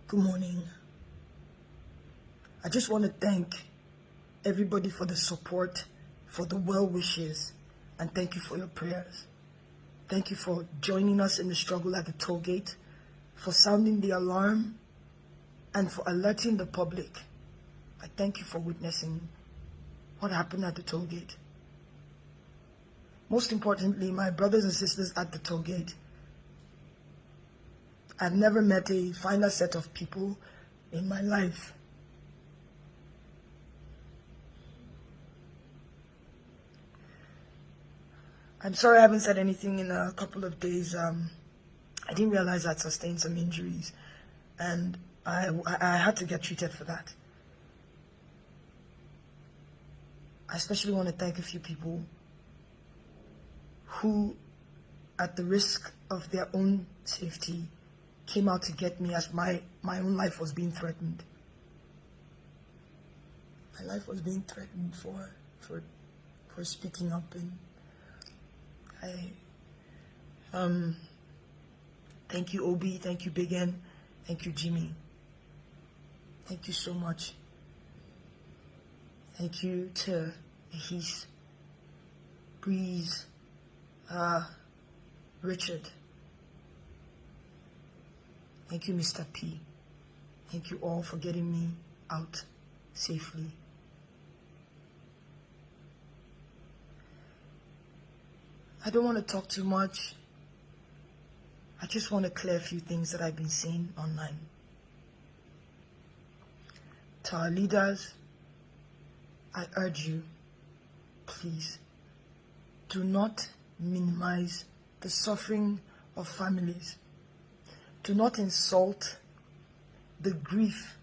Good morning. I just want to thank everybody for the support, for the well wishes, and thank you for your prayers. Thank you for joining us in the struggle at the toll gate, for sounding the alarm, and for alerting the public. I thank you for witnessing what happened at the toll gate. Most importantly, my brothers and sisters at the toll gate. I've never met a finer set of people in my life. I'm sorry I haven't said anything in a couple of days. I didn't realize I'd sustained some injuries, and I had to get treated for that. I especially want to thank a few people who, at the risk of their own safety, came out to get me as my own life was being threatened. My life was being threatened for speaking up, and thank you Obi, thank you Big N, thank you Jimmy. Thank you so much. Thank you to Ahis, Breeze, Richard. Thank you, Mr. P. Thank you all for getting me out safely. I don't want to talk too much. I just want to clear a few things that I've been seeing online. To our leaders, I urge you, please, do not minimize the suffering of families. Do not insult the grief.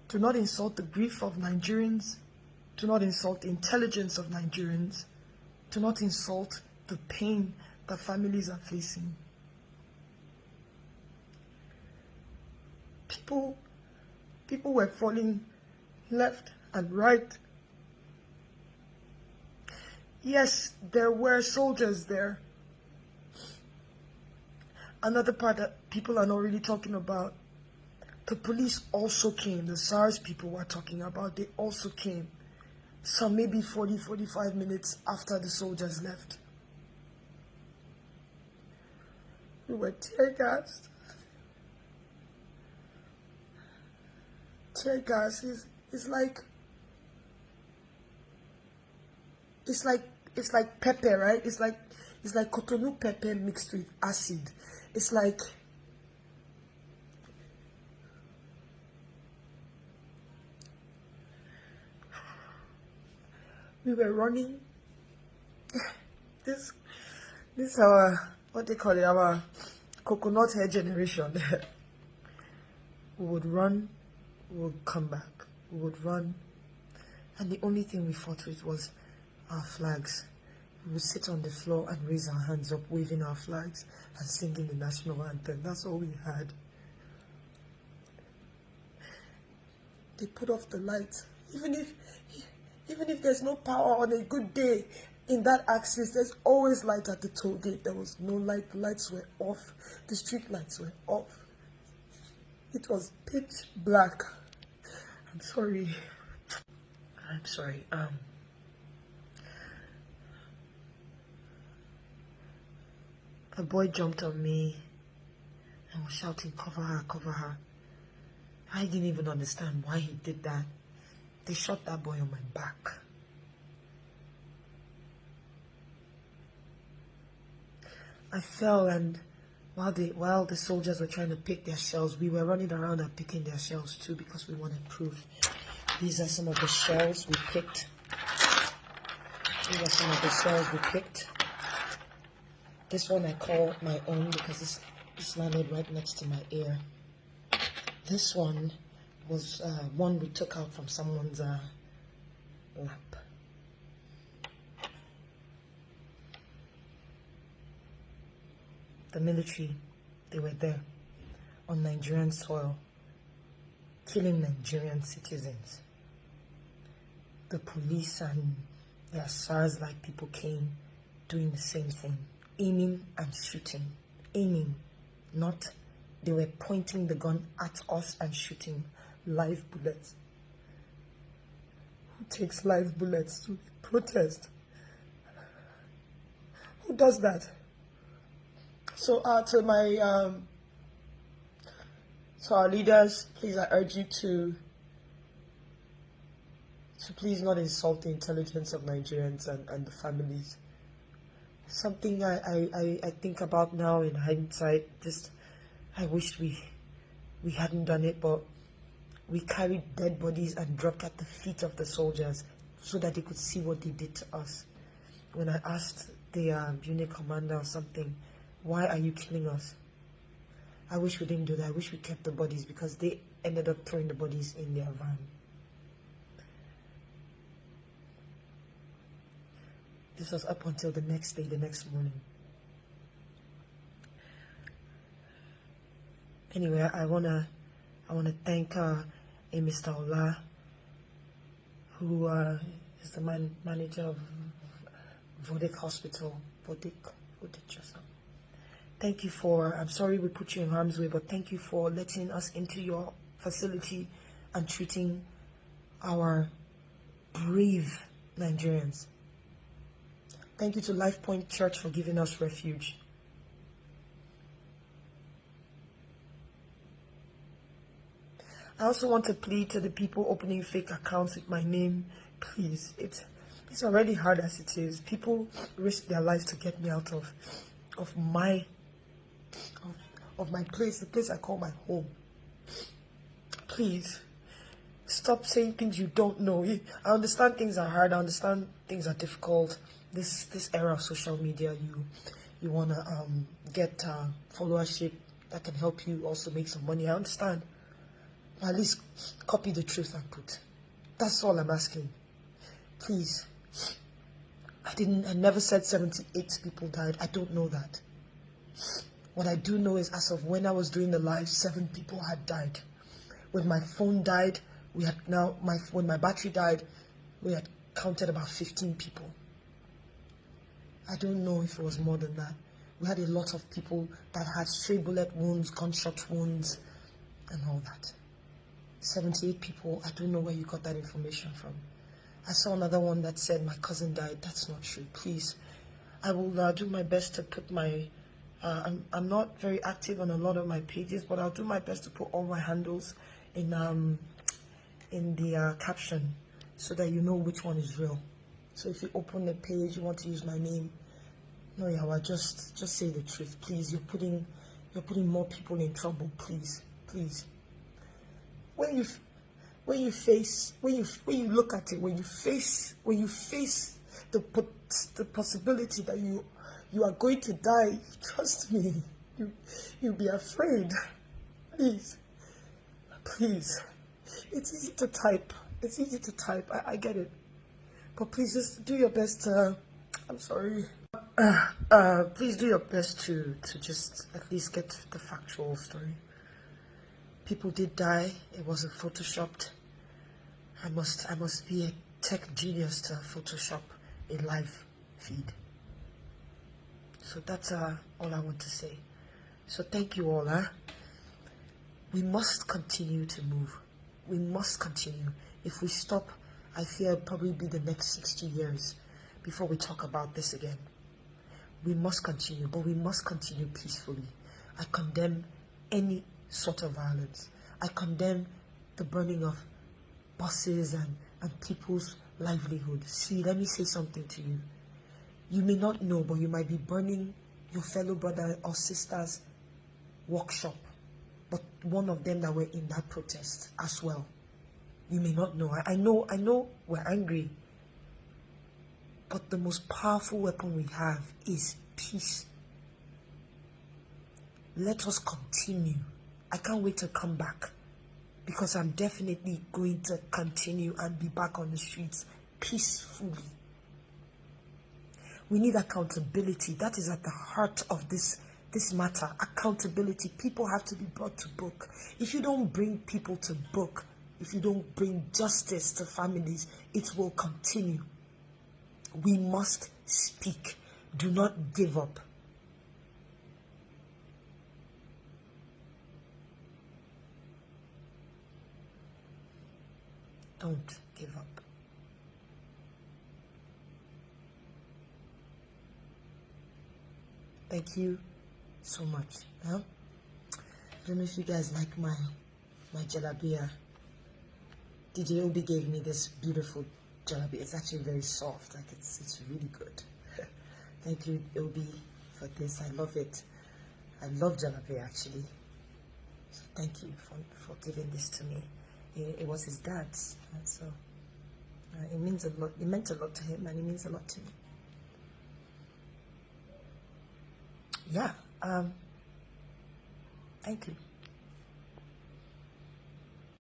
Do not insult the grief of Nigerians. Do not insult the intelligence of Nigerians. Do not insult the pain that families are facing. People were falling left and right. Yes, there were soldiers there. Another part that people are not really talking about, the police also came. The SARS people were talking about, they also came. Some maybe 40-45 minutes after the soldiers left. We were tear gassed. Tear gas is like pepper, right? It's like Cotonou pepper mixed with acid. It's like we were running. This our, what they call it, our coconut hair generation. We would run, we would come back, we would run, and the only thing we fought with was our flags. We would sit on the floor and raise our hands up, waving our flags and singing the national anthem. That's all we had. They put off the lights. Even if there's no power on a good day in that axis, there's always light at the toll gate. There was no light. The lights were off. The street lights were off. It was pitch black. I'm sorry. A boy jumped on me and was shouting, "Cover her, cover her." I didn't even understand why he did that. They shot that boy on my back. I fell, and while the soldiers were trying to pick their shells, we were running around and picking their shells too, because we wanted proof. These are some of the shells we picked. This one I call my own because it's landed right next to my ear. This one was one we took out from someone's lap. The military, they were there on Nigerian soil, killing Nigerian citizens. The police and their SARS-like people came doing the same thing, aiming and shooting. Aiming, not They were pointing the gun at us and shooting live bullets. Who takes live bullets to protest? Who does that? So to our leaders, please, I urge you to please not insult the intelligence of Nigerians and the families. Something I think about now in hindsight, just I wish we hadn't done it, but we carried dead bodies and dropped at the feet of the soldiers so that they could see what they did to us. When I asked the unit commander or something, why are you killing us? I wish we didn't do that. I wish we kept the bodies, because they ended up throwing the bodies in their van. This was up until the next day, the next morning. Anyway, I wanna thank Mr. Ola, who is the manager of Vodic Hospital. Vodic Hospital. Thank you for, I'm sorry we put you in harm's way, but thank you for letting us into your facility and treating our brave Nigerians. Thank you to Life Point Church for giving us refuge. I also want to plead to the people opening fake accounts with my name. Please, it's already hard as it is. People risk their lives to get me out of my place, the place I call my home. Please, stop saying things you don't know. I understand things are hard. I understand things are difficult. This era of social media, you wanna get followership that can help you also make some money. I understand. At least copy the truth and put. That's all I'm asking. Please. I never said 78 people died. I don't know that. What I do know is, as of when I was doing the live, 7 people had died. When my phone died, when my battery died, we had counted about 15 people. I don't know if it was more than that. We had a lot of people that had stray bullet wounds, gunshot wounds, and all that. 78 people, I don't know where you got that information from. I saw another one that said my cousin died. That's not true. Please, I will do my best to put my, I'm not very active on a lot of my pages, but I'll do my best to put all my handles in the caption so that you know which one is real. So if you open the page, you want to use my name, no, Yawa, just say the truth, please. You're putting more people in trouble, please. When you look at it, when you face the possibility that you are going to die, trust me, you'll be afraid. Please. It's easy to type. I get it. But please just do your best. I'm sorry. Please do your best to just at least get the factual story. People did die. It wasn't photoshopped. I must be a tech genius to Photoshop a live feed. So that's all I want to say. So thank you all. We must continue to move. We must continue. If we stop, I fear it'll probably be the next 60 years before we talk about this again. We must continue, but we must continue peacefully. I condemn any sort of violence. I condemn the burning of buses and people's livelihood. See, let me say something to you. You may not know, but you might be burning your fellow brother or sister's workshop, but one of them that were in that protest as well. You may not know. I know we're angry, but the most powerful weapon we have is peace. Let us continue. I can't wait to come back, because I'm definitely going to continue and be back on the streets peacefully. We need accountability. That is at the heart of this matter. Accountability. People have to be brought to book. If you don't bring people to book, if you don't bring justice to families, it will continue. We must speak. Do not give up. Don't give up. Thank you so much. Huh? I don't know if you guys like my jalabia. DJ Obi gave me this beautiful jalabia. It's actually very soft. Like it's really good. Thank you, Obi, for this. I love it. I love jalapeno actually. So thank you for giving this to me. It was his dad's, so it means a lot. It meant a lot to him, and it means a lot to me. Yeah. Thank you.